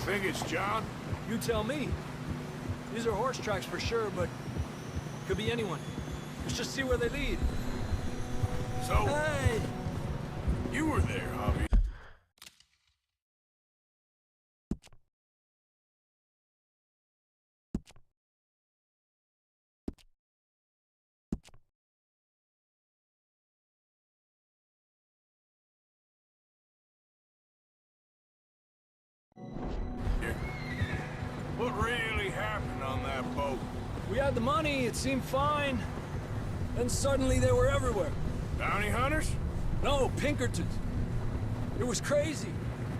think it's John? You tell me. These are horse tracks for sure, but could be anyone. Let's just see where they lead. So, Hey! you were there, Javi. What really happened on that boat? We had the money, it seemed fine. Then suddenly they were everywhere. Bounty hunters? No, Pinkertons. It was crazy.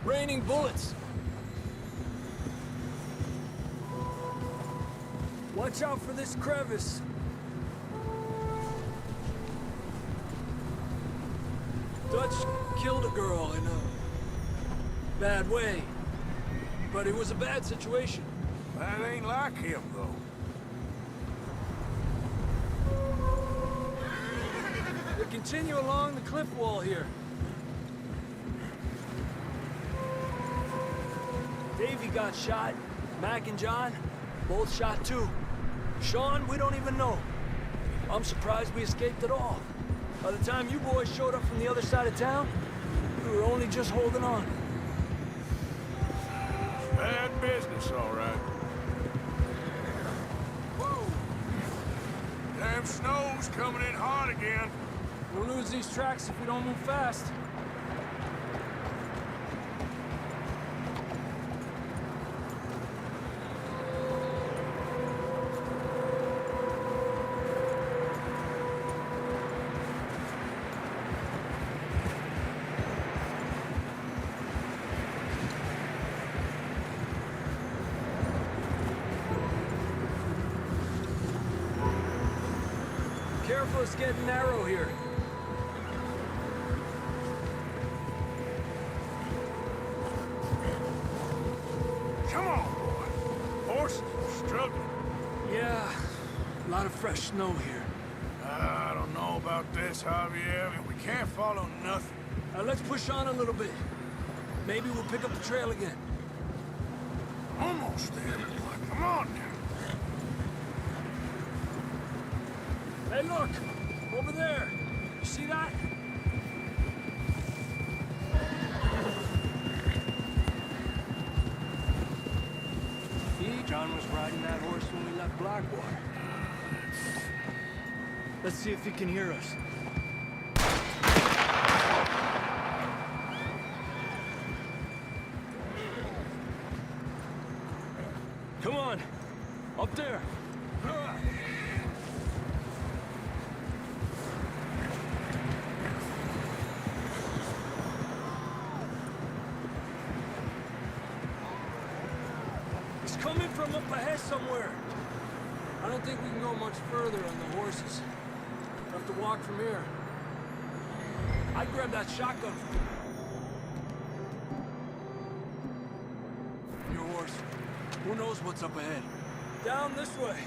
Raining bullets. Watch out for this crevice. Dutch killed a girl in a bad way. But it was a bad situation. That ain't like him, though. We continue along the cliff wall here. Davey got shot. Mac and John, both shot too. Sean, we don't even know. I'm surprised we escaped at all. By the time you boys showed up from the other side of town, we were only just holding on. Bad business, all right. Whoa! Damn snow's coming in hard again. We'll lose these tracks if we don't move fast. Careful, it's getting narrow here. Come on, boy. Horses are struggling. Yeah, a lot of fresh snow here. I don't know about this, Javier. We can't follow nothing. Let's push on a little bit. Maybe we'll pick up the trail again. Almost there, boy. Come on now. Hey, look! Over there! You see that? John was riding that horse when we left Blackwater. Let's see if he can hear us. Come on! Up there! Coming from up ahead somewhere. I don't think we can go much further on the horses. We'll have to walk from here. I'd grab that shotgun from you. Your horse. Who knows what's up ahead? Down this way.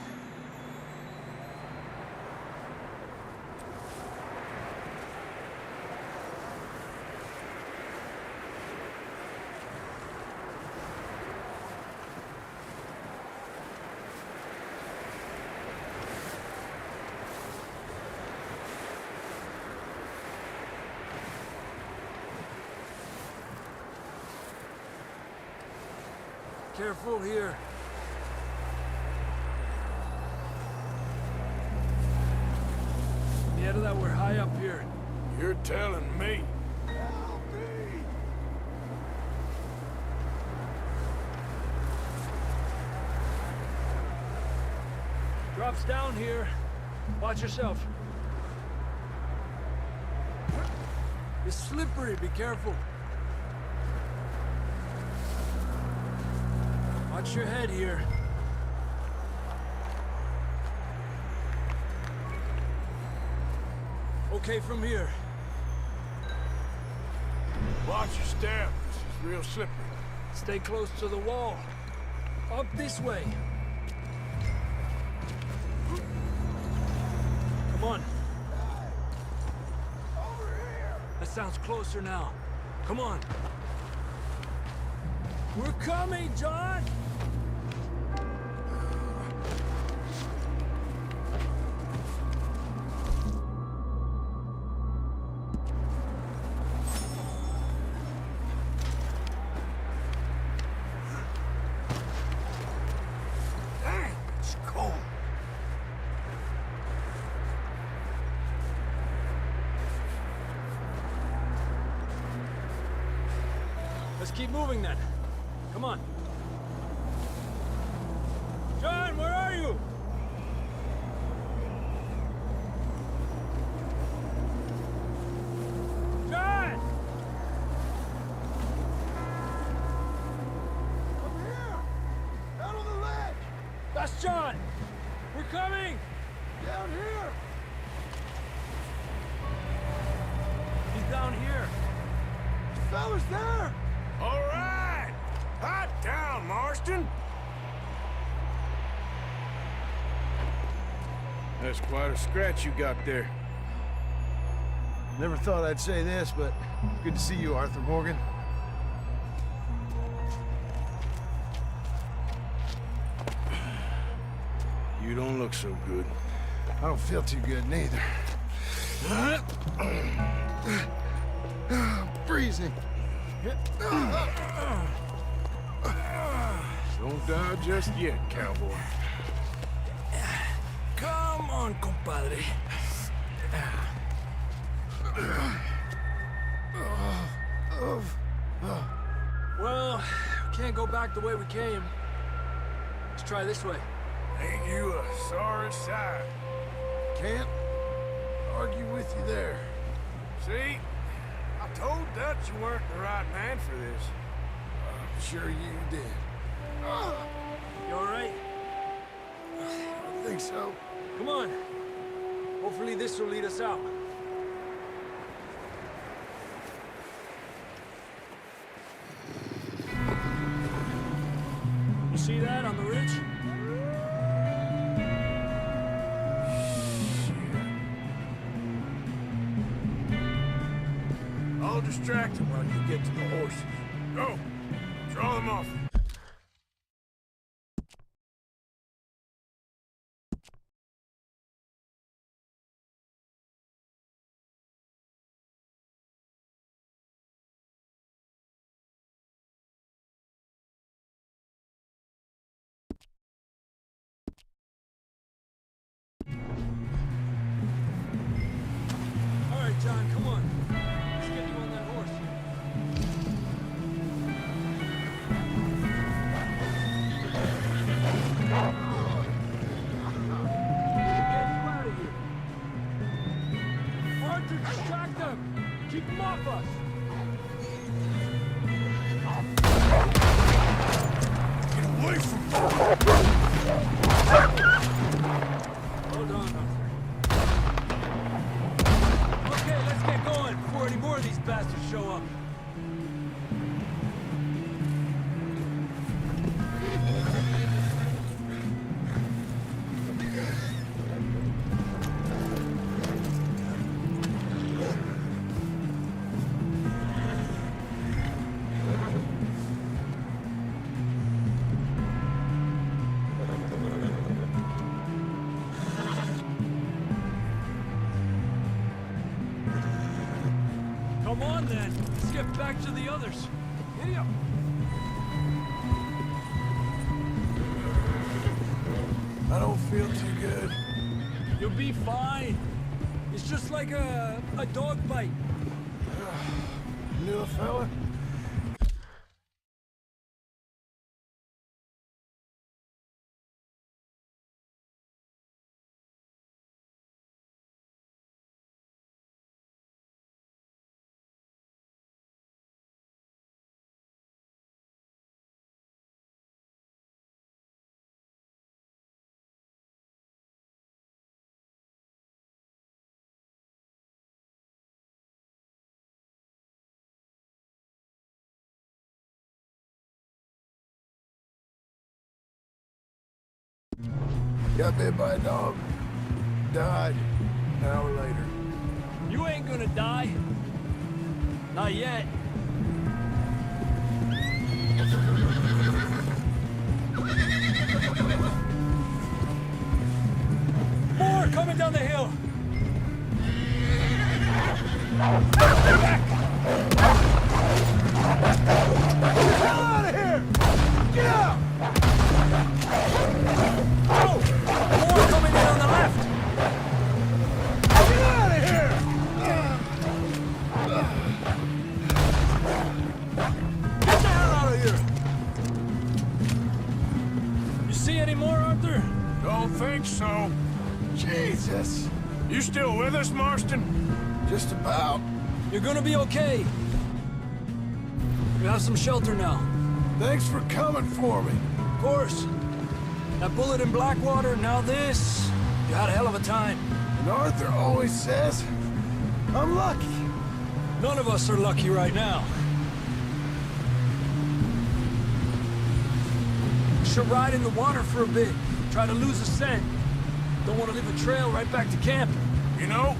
Careful here. Yeah, that we're high up here. You're telling me. Help me! Drops down here. Watch yourself. It's slippery, be careful. Watch your head here. Okay from here. Watch your step. This is real slippery. Stay close to the wall. Up this way. Come on. Over here. That sounds closer now. Come on. We're coming, John! Dang, it's cold. Let's keep moving then. Come on. John, where are you? John! Up here! Out on the ledge! That's John! We're coming! Down here! He's down here. Fellas there! All right! Hot down, Marston! That's quite a scratch you got there. Never thought I'd say this, but good to see you, Arthur Morgan. You don't look so good. I don't feel too good, neither. Freezing. Don't die just yet, cowboy. Come on, compadre. Well, we can't go back the way we came. Let's try this way. Ain't you a sorry sight? Can't argue with you there. See? I told Dutch you weren't the right man for this. I'm sure you did. You all right? I think so. Come on. Hopefully this will lead us out. You see that on the ridge? I'll distract him while you get to the horses. Go! Draw them off. All right, John, come on. Let's get you on that horse. Get you out of here. Arthur, distract them. Keep them off us. Get away from me! Hold on, Arthur. Okay, let's get going before any more of these bastards show up. Come on, then. Let's get back to the others. Giddy up. I don't feel too good. You'll be fine. It's just like a dog bite. Knew a fella? Got bit by a dog. Died an hour later. You ain't gonna die. Not yet. More coming down the hill! Hell out of here! Get out! More coming in on the left! Get out of here! Get the hell out of here! You see any more, Arthur? Don't think so. Jesus! You still with us, Marston? Just about. You're gonna be okay. You have some shelter now. Thanks for coming for me. Of course. That bullet in Blackwater, now this. You had a hell of a time. And Arthur always says, I'm lucky. None of us are lucky right now. Should ride in the water for a bit. Try to lose a scent. Don't want to leave a trail right back to camp. You know,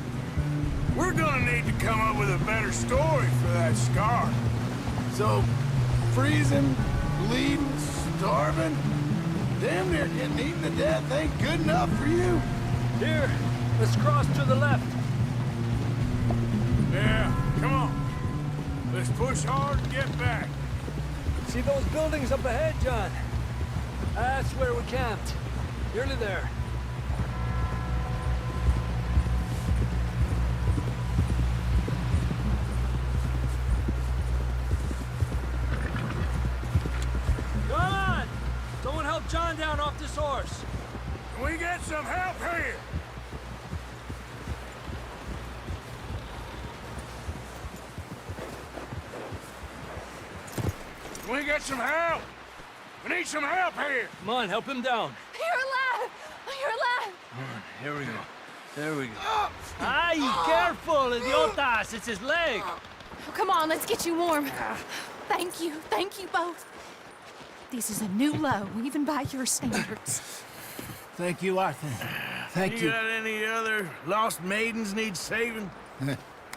we're gonna need to come up with a better story for that scar. So, freezing, bleeding, starving, damn near getting eaten to death ain't good enough for you? Here, let's cross to the left. Yeah, come on. Let's push hard and get back. See those buildings up ahead, John? That's where we camped. Nearly there. Come on! Someone help John down off this horse. Can we get some help here? Can we get some help? We need some help here. Come on, help him down. You're alive! You're alive! Here we go. There we go. Ay, careful, idiotas! It's his leg! Oh, come on, let's get you warm. Thank you both. This is a new low, even by your standards. Thank you, Arthur. Thank you. got any other lost maidens need saving?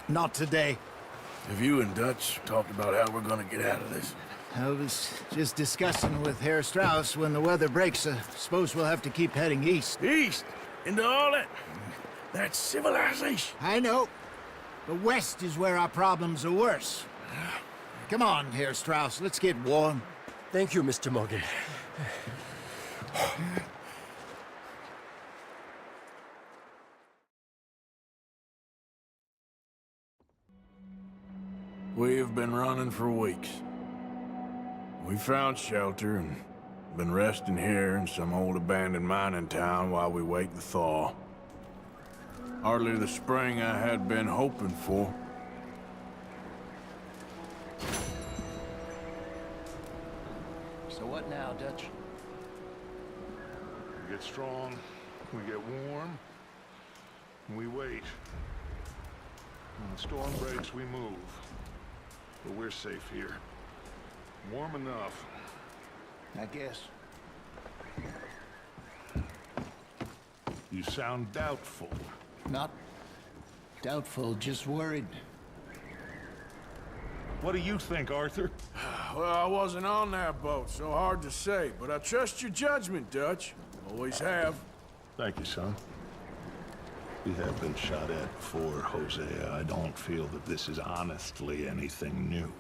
Not today. Have you and Dutch talked about how we're gonna get out of this? I was just discussing with Herr Strauss when the weather breaks. I suppose we'll have to keep heading east. East? Into all that... That's civilization. I know. The west is where our problems are worse. Come on, Herr Strauss. Let's get warm. Thank you, Mr. Morgan. We have been running for weeks. We found shelter and been resting here in some old abandoned mining town while we wait the thaw. Hardly the spring I had been hoping for. So what now, Dutch? We get strong, we get warm, and we wait. When the storm breaks, we move. But we're safe here. Warm enough. I guess. You sound doubtful. Not doubtful, just worried. What do you think, Arthur? Well, I wasn't on that boat, so hard to say, but I trust your judgment, Dutch. Always have. Thank you, son. We have been shot at before, Hosea. I don't feel that this is honestly anything new.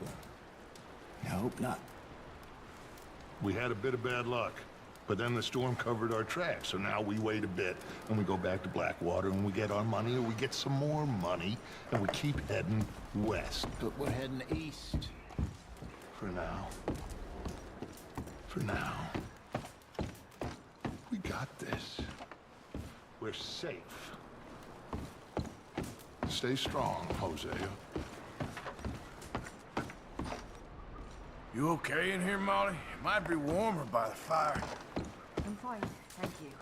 I hope not. We had a bit of bad luck, but then the storm covered our tracks, so now we wait a bit, and we go back to Blackwater, and we get our money, or we get some more money, and we keep heading west. But we're heading east. For now. For now. We got this. We're safe. Stay strong, Hosea. You okay in here, Molly? It might be warmer by the fire. I'm fine, thank you.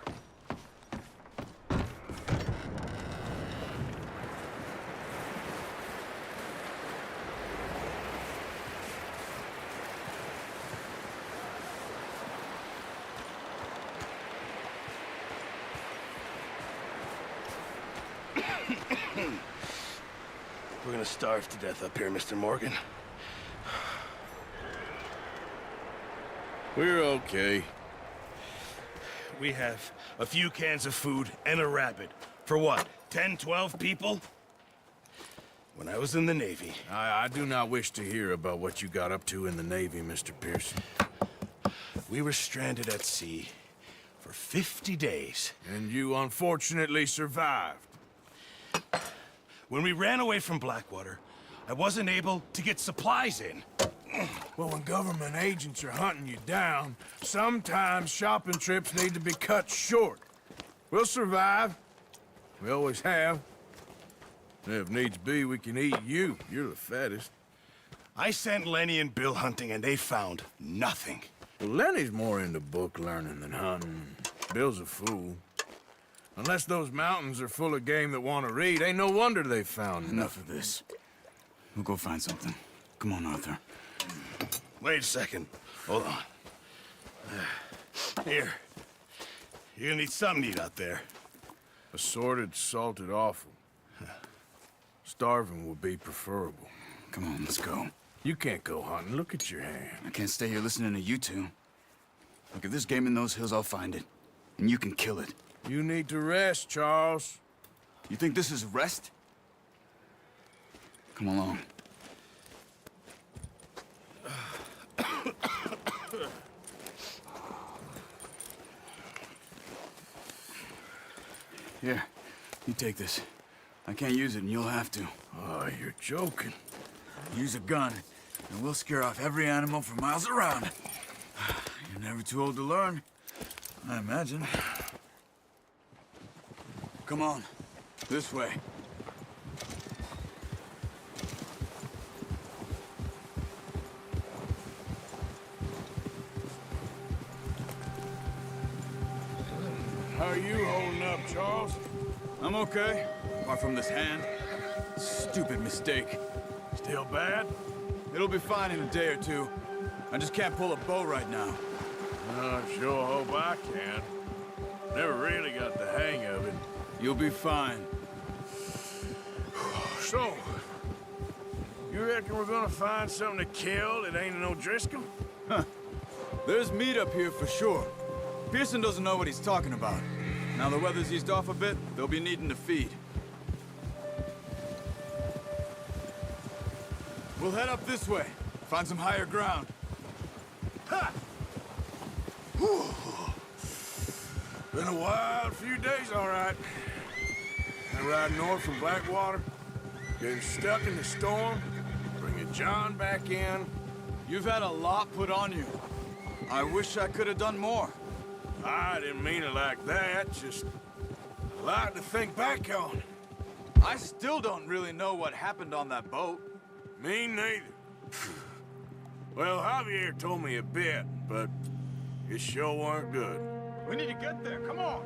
We're gonna starve to death up here, Mr. Morgan. We're okay. We have a few cans of food and a rabbit. For what, 10, 12 people? When I was in the Navy... I do not wish to hear about what you got up to in the Navy, Mr. Pearson. We were stranded at sea for 50 days. And you unfortunately survived. When we ran away from Blackwater, I wasn't able to get supplies in. Well, when government agents are hunting you down, sometimes shopping trips need to be cut short. We'll survive. We always have. And if needs be, we can eat you. You're the fattest. I sent Lenny and Bill hunting, and they found nothing. Well, Lenny's more into book learning than hunting. Bill's a fool. Unless those mountains are full of game that want to read, ain't no wonder they found Enough of this. We'll go find something. Come on, Arthur. Wait a second. Hold on. Here. You're gonna need something to eat out there. Assorted, salted offal. Starving would be preferable. Come on, let's go. You can't go hunting. Look at your hand. I can't stay here listening to you two. Look, if there's game in those hills, I'll find it. And you can kill it. You need to rest, Charles. You think this is rest? Come along. Here, you take this. I can't use it, and you'll have to. Oh, you're joking. Use a gun, and we'll scare off every animal for miles around. You're never too old to learn, I imagine. Come on, this way. How are you holding up, Charles? I'm okay, apart from this hand. Stupid mistake. Still bad? It'll be fine in a day or two. I just can't pull a bow right now. I sure hope I can. Never really got the hang of it. You'll be fine. So, you reckon we're gonna find something to kill that ain't no Driscoll? There's meat up here for sure. Pearson doesn't know what he's talking about. Now the weather's eased off a bit, they'll be needing to feed. We'll head up this way. Find some higher ground. Ha! Whew. Been a wild few days, all right. I ride north from Blackwater, getting stuck in the storm, bringing John back in. You've had a lot put on you. I wish I could have done more. I didn't mean it like that, just a lot to think back on. I still don't really know what happened on that boat. Me neither. Well, Javier told me a bit, but it sure weren't good. We need to get there, come on!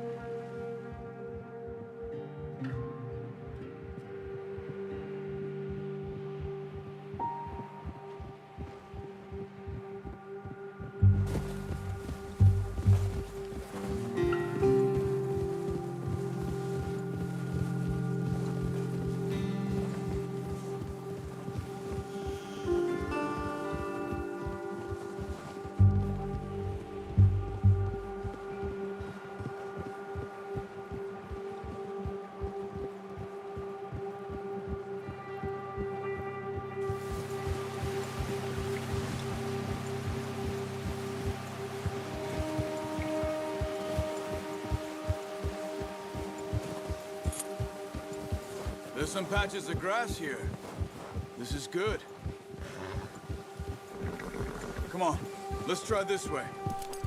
There's some patches of grass here. This is good. Come on, let's try this way.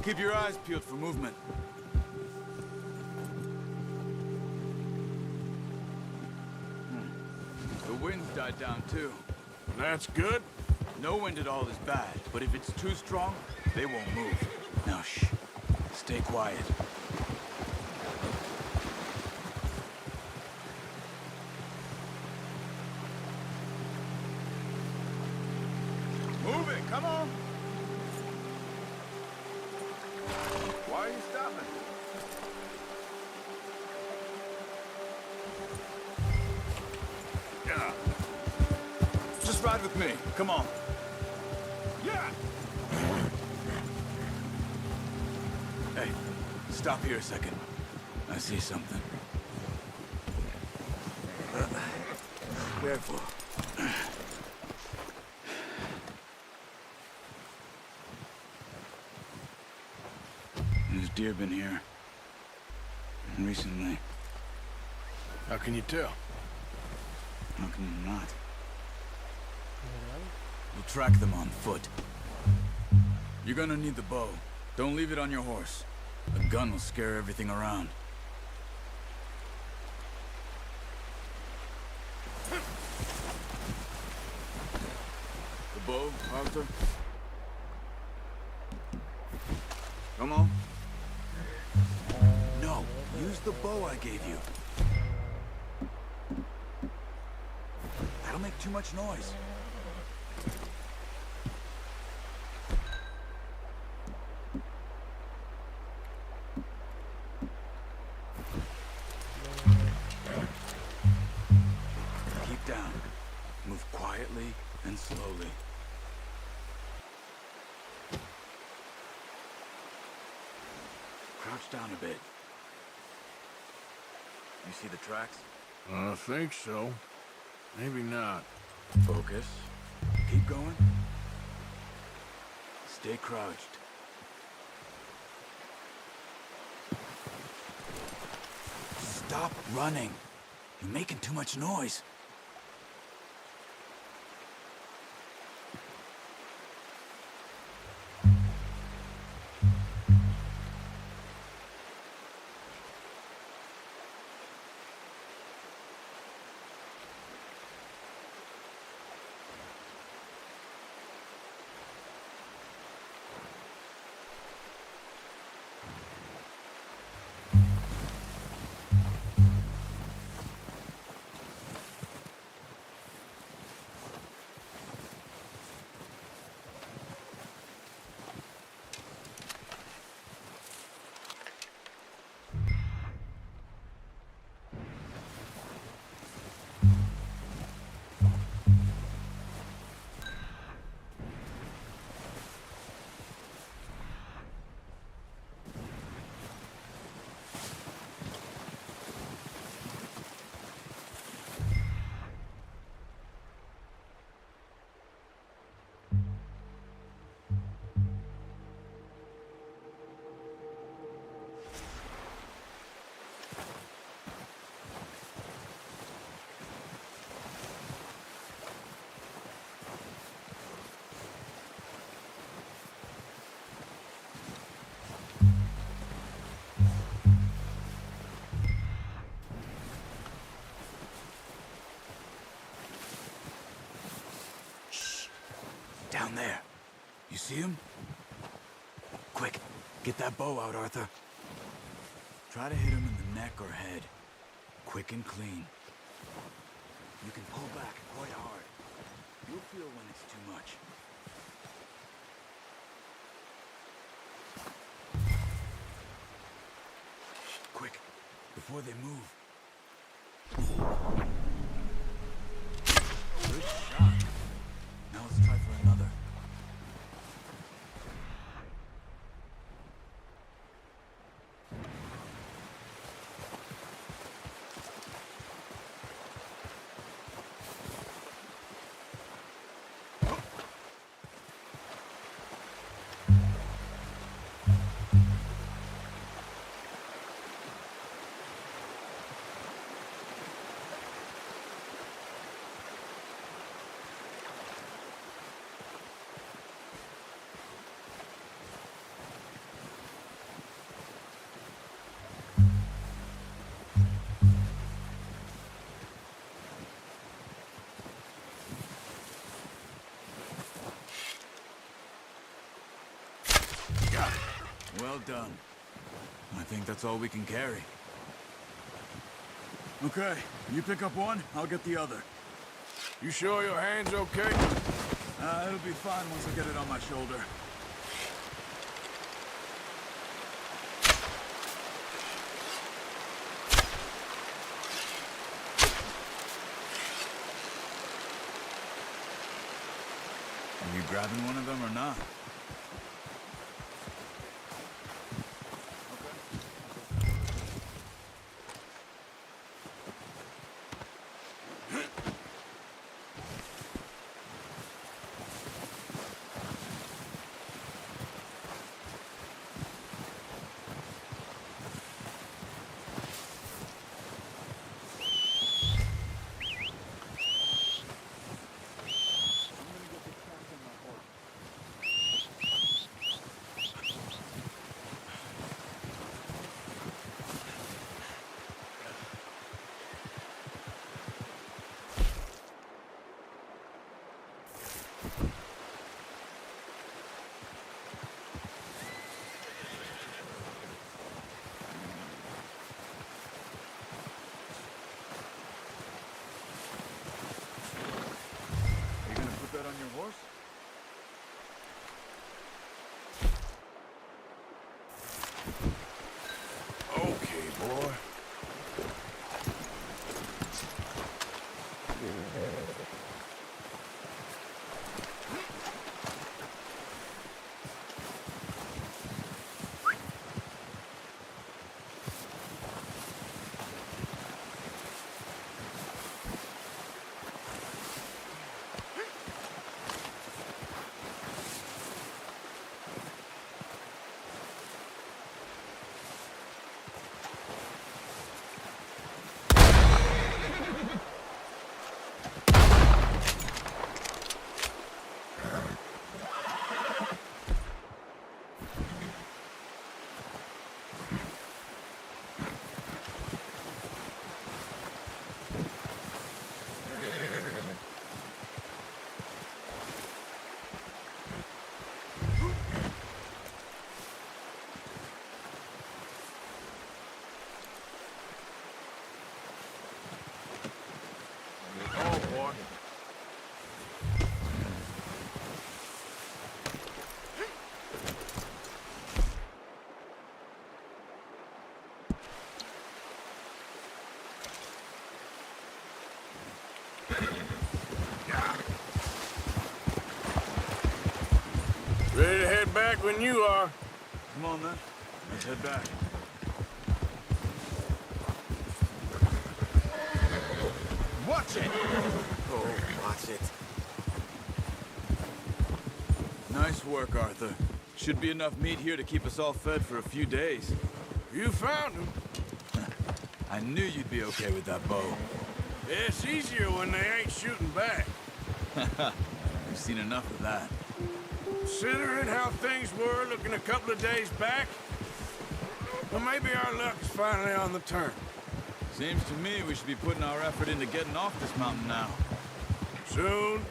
Keep your eyes peeled for movement. The wind's died down too. That's good. No wind at all is bad, but if it's too strong, they won't move. Now shh, stay quiet. Move it, come on! Why are you stopping? Yeah. Just ride with me, come on. Yeah. Stop here a second. I see something. Careful. There's deer been here. Recently. How can you tell? How can you not? We'll track them on foot. You're gonna need the bow. Don't leave it on your horse. A gun will scare everything around. The bow, Arthur? Come on. No, use the bow I gave you. That'll make too much noise. Keep down. Move quietly and slowly. Crouch down a bit. You see the tracks? I think so. Maybe not. Focus. Keep going. Stay crouched. Stop running. You're making too much noise. Down there. You see him? Quick, get that bow out, Arthur. Try to hit him in the neck or head. Quick and clean. You can pull back quite hard. You'll feel when it's too much. Quick, before they move. Good shot. Now let's try for another. Well done. I think that's all we can carry. Okay, you pick up one, I'll get the other. You sure your hand's okay? It'll be fine once I get it on my shoulder. Are you grabbing one of them or not? when you are. Come on, then. Let's head back. Watch it! Oh, watch it. Nice work, Arthur. Should be enough meat here to keep us all fed for a few days. You found him. I knew you'd be okay with that bow. It's easier when they ain't shooting back. We've seen enough of that. Considering how things were looking a couple of days back, well, maybe our luck is finally on the turn. Seems to me we should be putting our effort into getting off this mountain now. Soon.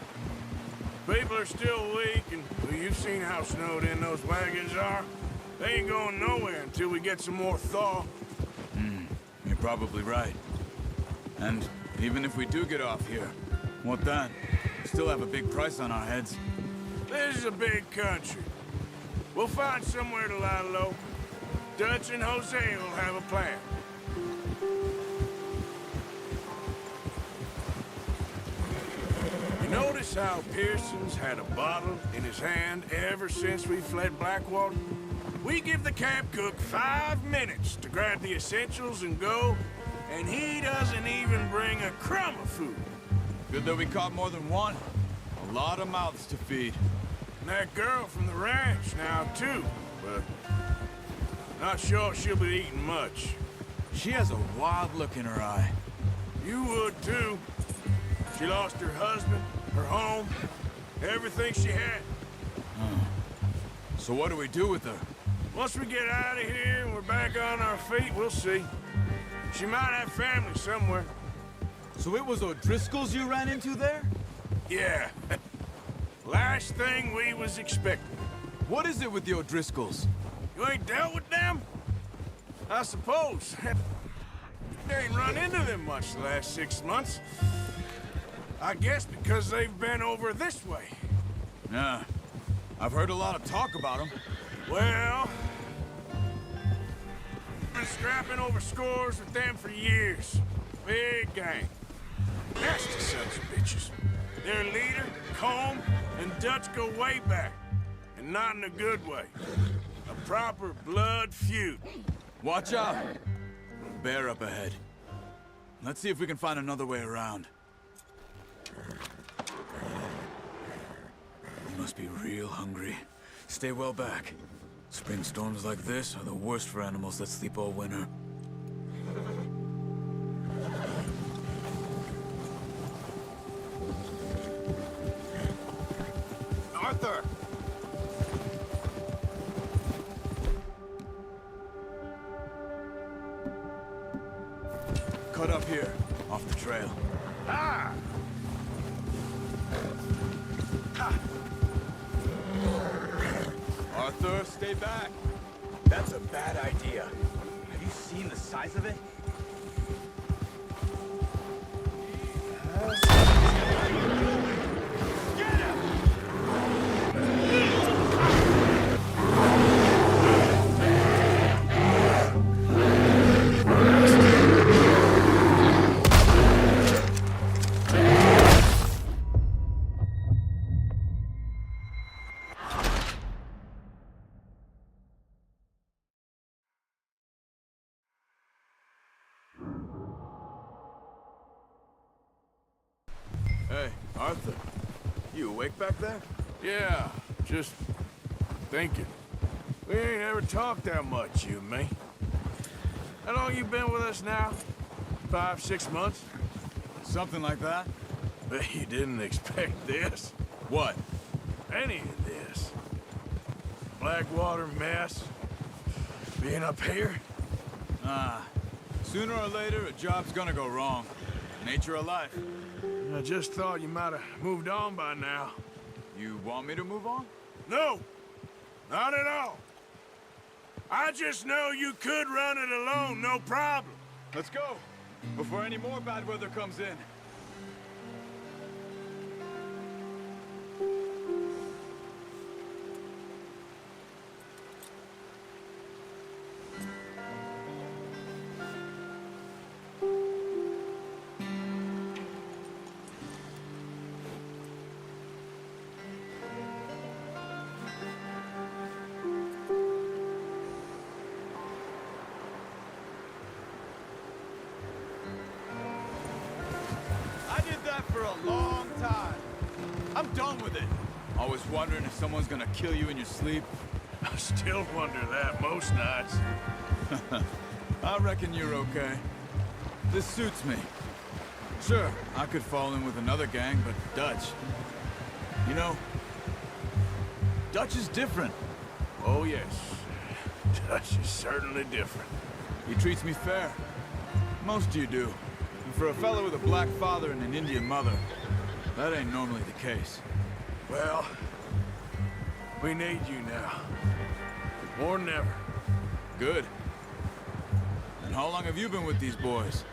People are still weak, and well, you've seen how snowed in those wagons are. They ain't going nowhere until we get some more thaw. You're probably right. And even if we do get off here, what then? We still have a big price on our heads. This is a big country. We'll find somewhere to lie low. Dutch and Jose will have a plan. You notice how Pearson's had a bottle in his hand ever since we fled Blackwater? We give the camp cook 5 minutes to grab the essentials and go, and he doesn't even bring a crumb of food. Good that we caught more than one. A lot of mouths to feed. And that girl from the ranch now, too, but not sure she'll be eating much. She has a wild look in her eye. You would, too. She lost her husband, her home, everything she had. So what do we do with her? Once we get out of here and we're back on our feet, we'll see. She might have family somewhere. So it was O'Driscoll's you ran into there? Yeah. Last thing we was expecting. What is it with the O'Driscolls? You ain't dealt with them? I suppose. You ain't run into them much the last 6 months. I guess because they've been over this way. Yeah. I've heard a lot of talk about them. Well, been scrapping over scores with them for years. Big gang. Nasty sons of bitches. Their leader, Combe, and Dutch go way back. And not in a good way. A proper blood feud. Watch out! Bear up ahead. Let's see if we can find another way around. You must be real hungry. Stay well back. Spring storms like this are the worst for animals that sleep all winter. Arthur! Cut up here, off the trail. Ah! Arthur, stay back. That's a bad idea. Have you seen the size of it? Hey, Arthur. You awake back there? Yeah, just thinking. We ain't ever talked that much, you and me. How long you been with us now? 5, 6 months? Something like that? Bet you didn't expect this. What? Any of this. Blackwater mess. Being up here. Sooner or later, a job's gonna go wrong. Nature of life. I just thought you might have moved on by now. You want me to move on? No, not at all. I just know you could run it alone, no problem. Let's go, before any more bad weather comes in. that for a long time. I'm done with it. Always wondering if someone's gonna kill you in your sleep. I still wonder that most nights. I reckon you're okay. This suits me. Sure, I could fall in with another gang, but Dutch... You know, Dutch is different. Oh, yes. Dutch is certainly different. He treats me fair. Most of you do. And for a fellow with a black father and an Indian mother, that ain't normally the case. Well, we need you now. More than ever. Good. And how long have you been with these boys?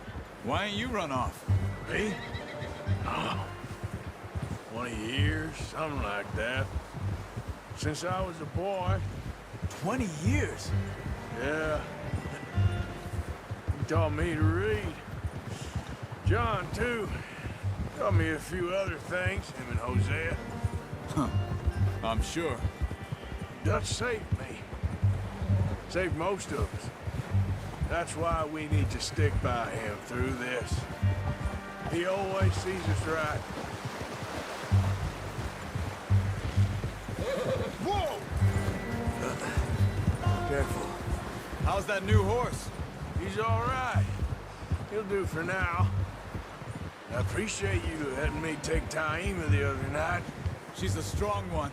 Why ain't you run off? Me? Oh, 20 years, something like that. Since I was a boy. 20 years? Yeah. He taught me to read. John, too. Taught me a few other things, him and Hosea. Huh. I'm sure. Dutch saved me. Saved most of us. That's why we need to stick by him through this. He always sees us right. Whoa! Careful. How's that new horse? He's all right. He'll do for now. I appreciate you letting me take Taima the other night. She's a strong one.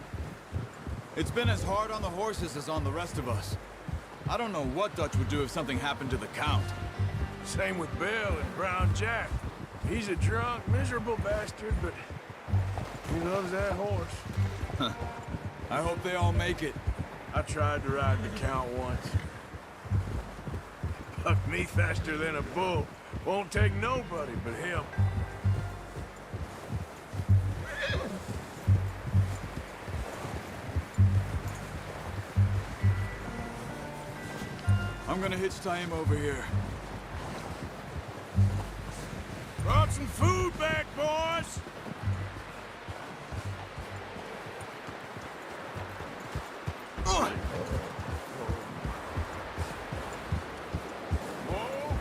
It's been as hard on the horses as on the rest of us. I don't know what Dutch would do if something happened to the Count. Same with Bill and Brown Jack. He's a drunk, miserable bastard, but he loves that horse. I hope they all make it. I tried to ride the Count once. Bucked me faster than a bull. Won't take nobody but him. I'm gonna hitch Taima over here. Brought some food back, boys! Ugh. Whoa.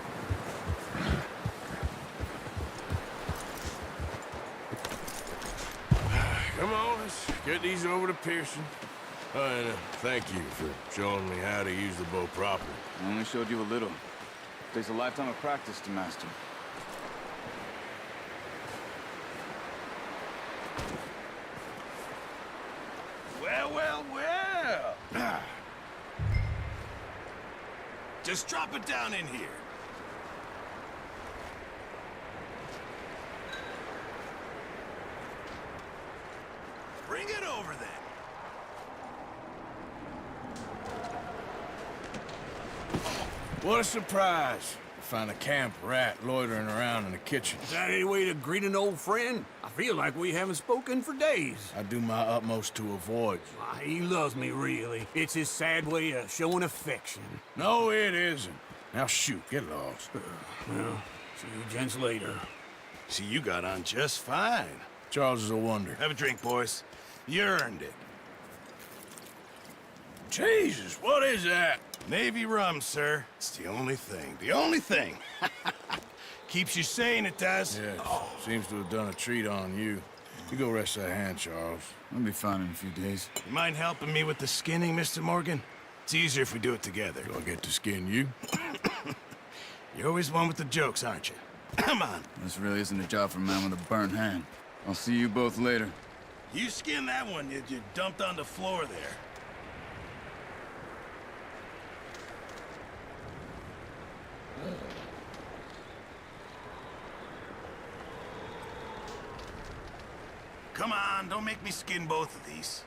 Come on, let's get these over to Pearson. And thank you for showing me how to use the bow properly. I only showed you a little. Takes a lifetime of practice to master. Well, well, well. Just drop it down in here. Bring it over then. What a surprise. Find a camp rat loitering around in the kitchen. Is that any way to greet an old friend? I feel like we haven't spoken for days. I do my utmost to avoid you. Why, he loves me, really. It's his sad way of showing affection. No, it isn't. Now shoot, get lost. Well, see you gents later. See, you got on just fine. Charles is a wonder. Have a drink, boys. You earned it. Jesus, what is that? Navy rum, sir. It's the only thing. The only thing. Keeps you sane, it does. Yes, seems to have done a treat on you. You go rest that hand, Charles. I'll be fine in a few days. You mind helping me with the skinning, Mr. Morgan? It's easier if we do it together. Do I get to skin you? You're always one with the jokes, aren't you? Come on. This really isn't a job for a man with a burnt hand. I'll see you both later. You skin that one you dumped on the floor there. Come on, don't make me skin both of these.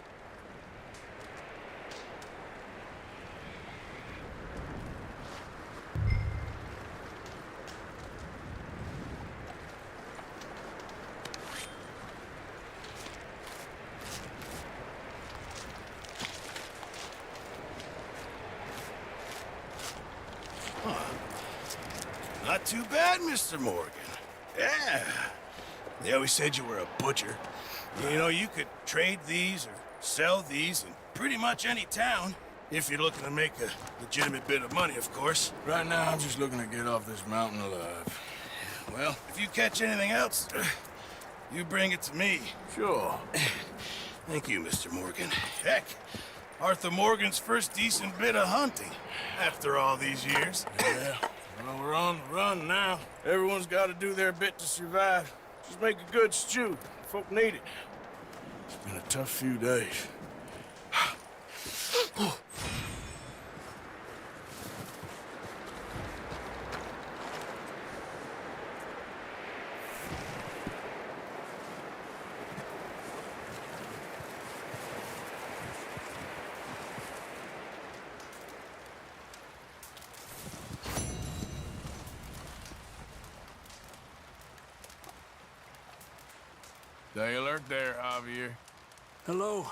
Not too bad, Mr. Morgan. Yeah. They always said you were a butcher. You know, you could trade these or sell these in pretty much any town. If you're looking to make a legitimate bit of money, of course. Right now, I'm just looking to get off this mountain alive. Well, if you catch anything else, you bring it to me. Sure. Thank you, Mr. Morgan. Heck, Arthur Morgan's first decent bit of hunting after all these years. Yeah, well, we're on the run now. Everyone's got to do their bit to survive. Just make a good stew. Folk need it. It's been a tough few days. Stay alert there, Javier. Hello.